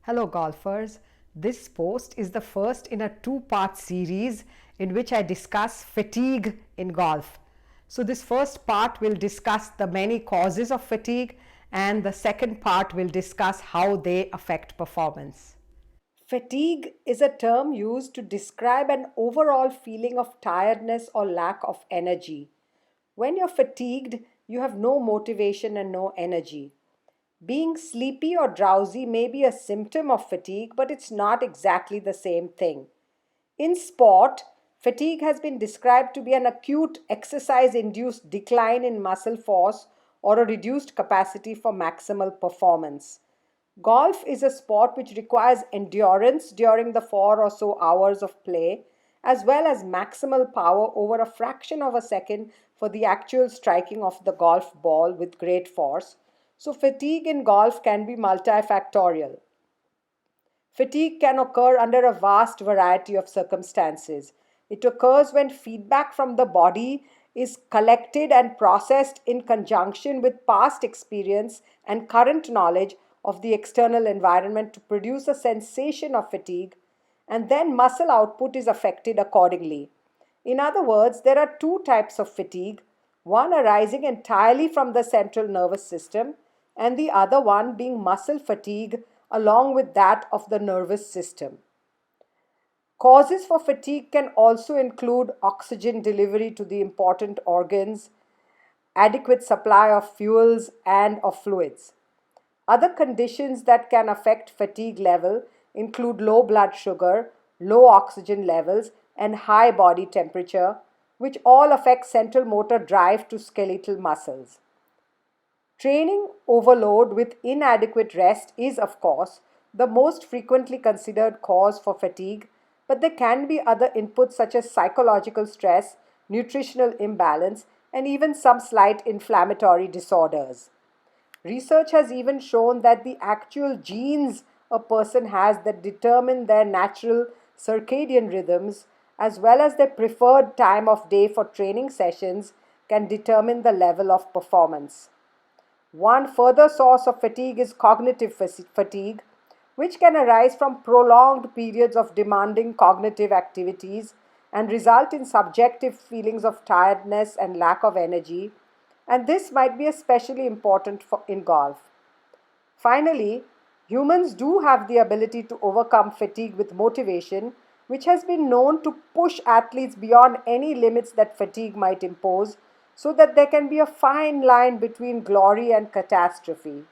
Hello golfers, this post is the first in a two-part series in which I discuss fatigue in golf. So this first part will discuss the many causes of fatigue and the second part will discuss how they affect performance. Fatigue is a term used to describe an overall feeling of tiredness or lack of energy. When you're fatigued, you have no motivation and no energy. Being sleepy or drowsy may be a symptom of fatigue, but it's not exactly the same thing. In sport, fatigue has been described to be an acute exercise induced decline in muscle force or a reduced capacity for maximal performance. Golf is a sport which requires endurance during the 4 or so hours of play, as well as maximal power over a fraction of a second for the actual striking of the golf ball with great force. So, fatigue in golf can be multifactorial. Fatigue can occur under a vast variety of circumstances. It occurs when feedback from the body is collected and processed in conjunction with past experience and current knowledge of the external environment to produce a sensation of fatigue, and then muscle output is affected accordingly. In other words, there are two types of fatigue, one arising entirely from the central nervous system, and the other one being muscle fatigue along with that of the nervous system. Causes for fatigue can also include oxygen delivery to the important organs, adequate supply of fuels and of fluids. Other conditions that can affect fatigue level include low blood sugar, low oxygen levels, and high body temperature, which all affect central motor drive to skeletal muscles. Training overload with inadequate rest is, of course, the most frequently considered cause for fatigue, but there can be other inputs such as psychological stress, nutritional imbalance, and even some slight inflammatory disorders. Research has even shown that the actual genes a person has that determine their natural circadian rhythms, as well as their preferred time of day for training sessions, can determine the level of performance. One further source of fatigue is cognitive fatigue, which can arise from prolonged periods of demanding cognitive activities and result in subjective feelings of tiredness and lack of energy, and this might be especially important in golf. Finally, humans do have the ability to overcome fatigue with motivation, which has been known to push athletes beyond any limits that fatigue might impose, so that there can be a fine line between glory and catastrophe.